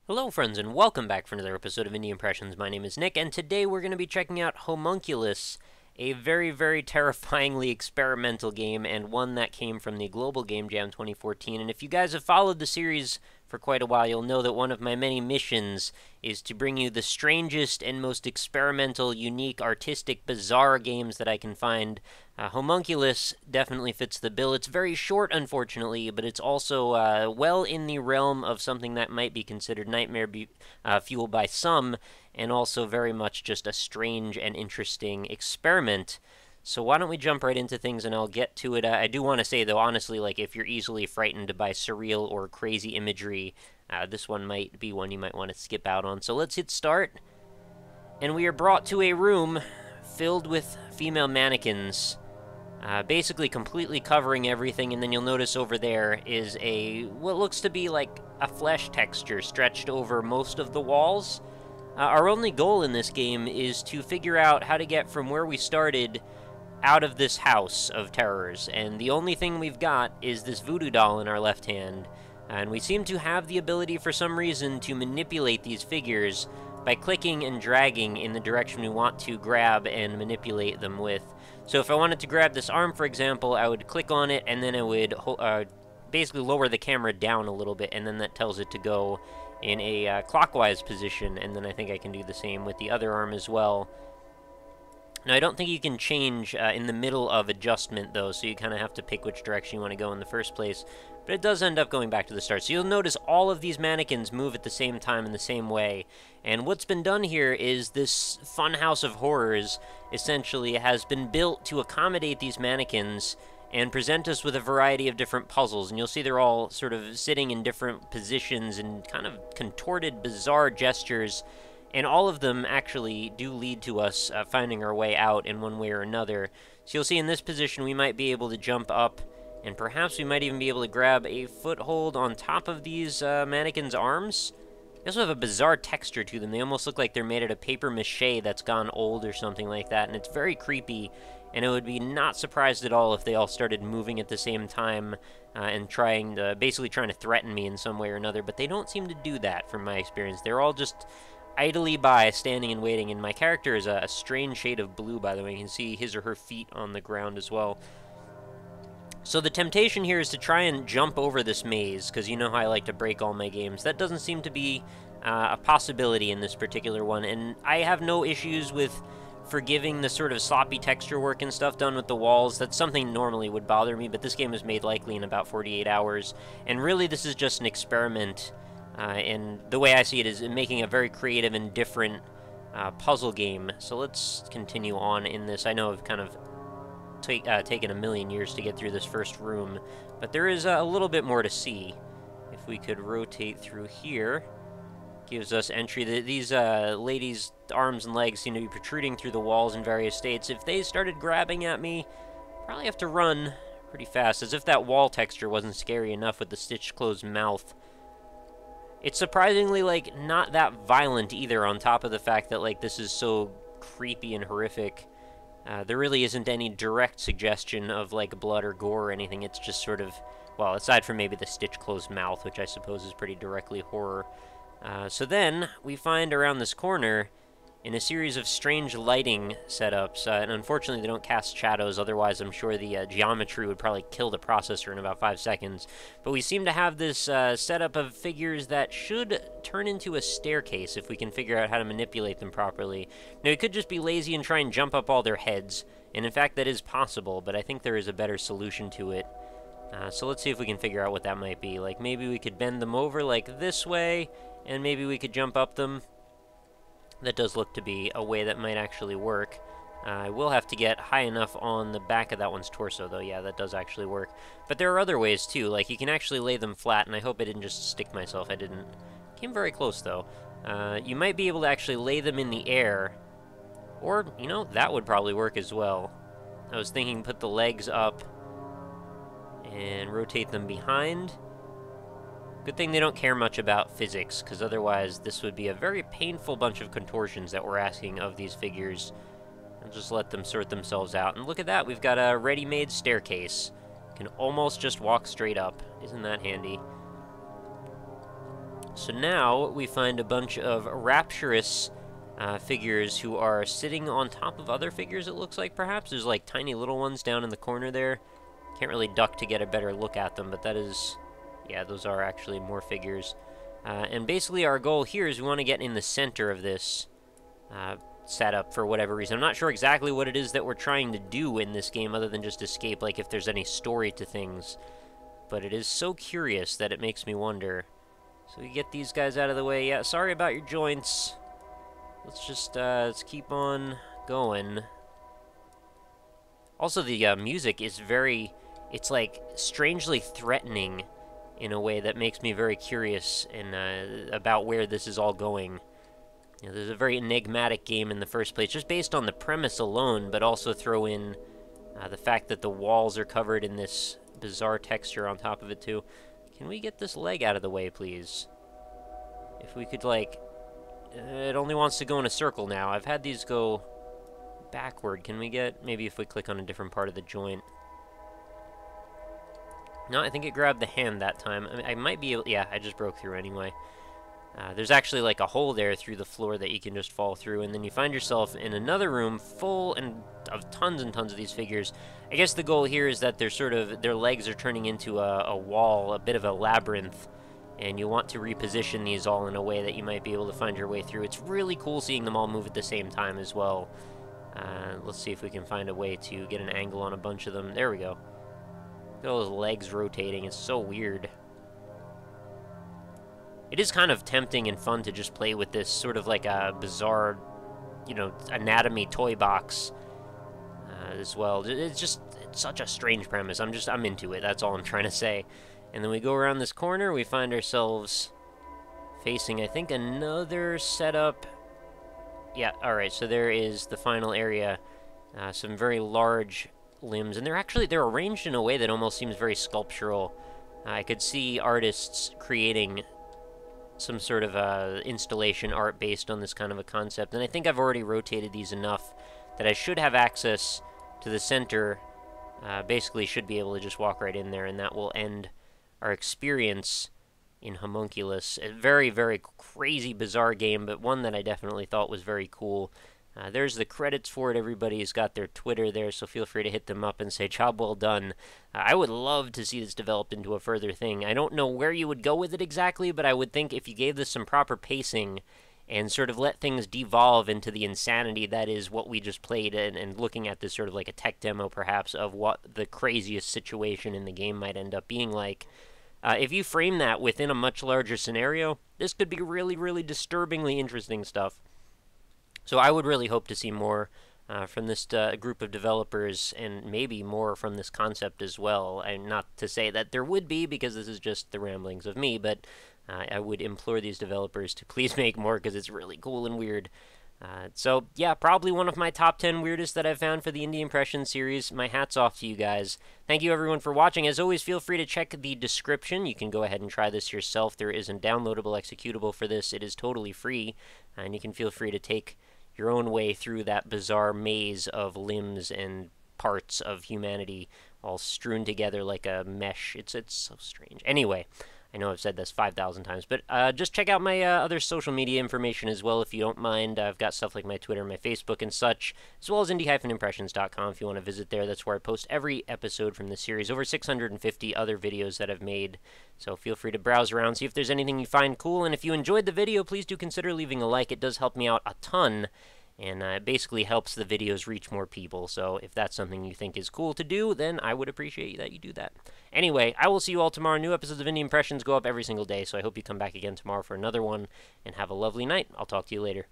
Hello friends and welcome back for another episode of Indie Impressions. My name is Nick and today we're going to be checking out Homeunculus, a very terrifyingly experimental game and one that came from the Global Game Jam 2014. And if you guys have followed the series for quite a while, you'll know that one of my many missions is to bring you the strangest and most experimental, unique, artistic, bizarre games that I can find. Homunculus definitely fits the bill. It's very short, unfortunately, but it's also well in the realm of something that might be considered nightmare fuel by some, and also very much just a strange and interesting experiment. So why don't we jump right into things and I'll get to it. I do want to say, though, honestly, like, if you're easily frightened by surreal or crazy imagery, this one might be one you might want to skip out on. So let's hit start, and we are brought to a room filled with female mannequins, basically completely covering everything, and then you'll notice over there is what looks to be like a flesh texture stretched over most of the walls. Our only goal in this game is to figure out how to get from where we started out of this house of terrors, and the only thing we've got is this voodoo doll in our left hand, and we seem to have the ability for some reason to manipulate these figures by clicking and dragging in the direction we want to grab and manipulate them with. So if I wanted to grab this arm, for example, I would click on it, and then I would basically lower the camera down a little bit, and then that tells it to go in a clockwise position, and then I think I can do the same with the other arm as well. Now, I don't think you can change in the middle of adjustment, though, so you kind of have to pick which direction you want to go in the first place. But it does end up going back to the start. So you'll notice all of these mannequins move at the same time in the same way. And what's been done here is this fun house of horrors, essentially, has been built to accommodate these mannequins and present us with a variety of different puzzles. And you'll see they're all sort of sitting in different positions and kind of contorted, bizarre gestures. And all of them actually do lead to us finding our way out in one way or another. So you'll see in this position we might be able to jump up, and perhaps we might even be able to grab a foothold on top of these mannequins' arms. They also have a bizarre texture to them. They almost look like they're made out of paper mache that's gone old or something like that, and it's very creepy. And I would be not surprised at all if they all started moving at the same time and basically trying to threaten me in some way or another. But they don't seem to do that, from my experience. They're all just idly by, standing and waiting, and my character is a strange shade of blue, by the way. You can see his or her feet on the ground as well. So the temptation here is to try and jump over this maze, because you know how I like to break all my games. That doesn't seem to be a possibility in this particular one, and I have no issues with forgiving the sort of sloppy texture work and stuff done with the walls. That's something normally would bother me, but this game was made likely in about 48 hours, and really this is just an experiment. And the way I see it is making a very creative and different puzzle game. So let's continue on in this. I know I've kind of taken a million years to get through this first room, but there is a little bit more to see. If we could rotate through here, gives us entry. These ladies' arms and legs seem to be protruding through the walls in various states. If they started grabbing at me, probably have to run pretty fast, as if that wall texture wasn't scary enough with the stitched closed mouth. It's surprisingly, like, not that violent either, on top of the fact that, like, this is so creepy and horrific. There really isn't any direct suggestion of, like, blood or gore or anything. It's just sort of, well, aside from maybe the stitched closed mouth, which I suppose is pretty directly horror. So then, we find around this corner, in a series of strange lighting setups, and unfortunately they don't cast shadows, otherwise I'm sure the geometry would probably kill the processor in about 5 seconds. But we seem to have this setup of figures that should turn into a staircase if we can figure out how to manipulate them properly. Now, we could just be lazy and try and jump up all their heads, and in fact that is possible, but I think there is a better solution to it. So let's see if we can figure out what that might be. Like, maybe we could bend them over like this way, and maybe we could jump up them. That does look to be a way that might actually work. I will have to get high enough on the back of that one's torso, though. Yeah, that does actually work. But there are other ways, too. Like, you can actually lay them flat, and I hope I didn't just stick myself. I didn't. Came very close, though. You might be able to actually lay them in the air. Or, you know, that would probably work as well. I was thinking put the legs up and rotate them behind. Good thing they don't care much about physics, because otherwise this would be a very painful bunch of contortions that we're asking of these figures. I'll just let them sort themselves out. And look at that, we've got a ready-made staircase. Can almost just walk straight up. Isn't that handy? So now we find a bunch of rapturous figures who are sitting on top of other figures, it looks like, perhaps. There's like tiny little ones down in the corner there. Can't really duck to get a better look at them, but that is... yeah, those are actually more figures. And basically our goal here is we want to get in the center of this setup for whatever reason. I'm not sure exactly what it is that we're trying to do in this game other than just escape, like if there's any story to things. But it is so curious that it makes me wonder. So we get these guys out of the way. Yeah, sorry about your joints. Let's just let's keep on going. Also, the music is very... it's like strangely threatening in a way that makes me very curious about where this is all going. You know, there's a very enigmatic game in the first place, just based on the premise alone, but also throw in the fact that the walls are covered in this bizarre texture on top of it, too. Can we get this leg out of the way, please? If we could, like... it only wants to go in a circle now. I've had these go backward. Can we get... maybe if we click on a different part of the joint. No, I think it grabbed the hand that time. I mean, I might be able... yeah, I just broke through anyway. There's actually like a hole there through the floor that you can just fall through, and then you find yourself in another room full of tons and tons of these figures. I guess the goal here is that they're sort of... their legs are turning into a wall, a bit of a labyrinth, and you want to reposition these all in a way that you might be able to find your way through. It's really cool seeing them all move at the same time as well. Let's see if we can find a way to get an angle on a bunch of them. There we go. Look at all those legs rotating. It's so weird. It is kind of tempting and fun to just play with this sort of like a bizarre, you know, anatomy toy box as well. It's such a strange premise. I'm into it. That's all I'm trying to say. And then we go around this corner. We find ourselves facing, I think, another setup. Yeah, alright, so there is the final area. Some very large limbs. And they're arranged in a way that almost seems very sculptural. I could see artists creating some sort of installation art based on this kind of a concept. And I think I've already rotated these enough that I should have access to the center. Basically should be able to just walk right in there, and that will end our experience in Homeunculus. A very, very crazy, bizarre game, but one that I definitely thought was very cool. There's the credits for it. Everybody's got their Twitter there, so feel free to hit them up and say, job well done. I would love to see this developed into a further thing. I don't know where you would go with it exactly, but I would think if you gave this some proper pacing and sort of let things devolve into the insanity that is what we just played, and looking at this sort of like a tech demo, perhaps, of what the craziest situation in the game might end up being like. If you frame that within a much larger scenario, this could be really, really disturbingly interesting stuff. So I would really hope to see more from this group of developers, and maybe more from this concept as well. And not to say that there would be, because this is just the ramblings of me, but I would implore these developers to please make more, because it's really cool and weird. So, yeah, probably one of my top 10 weirdest that I've found for the Indie Impression series. My hat's off to you guys. Thank you, everyone, for watching. As always, feel free to check the description. You can go ahead and try this yourself. There is a downloadable executable for this. It is totally free, and you can feel free to take your own way through that bizarre maze of limbs and parts of humanity all strewn together like a mesh. It's so strange. Anyway, I know I've said this 5,000 times, but just check out my other social media information as well if you don't mind. I've got stuff like my Twitter, my Facebook, and such, as well as indie-impressions.com if you want to visit there. That's where I post every episode from the series. Over 650 other videos that I've made, so feel free to browse around, see if there's anything you find cool, and if you enjoyed the video, please do consider leaving a like. It does help me out a ton, and it basically helps the videos reach more people. So if that's something you think is cool to do, then I would appreciate that you do that. Anyway, I will see you all tomorrow. New episodes of Indie Impressions go up every single day, so I hope you come back again tomorrow for another one, and have a lovely night. I'll talk to you later.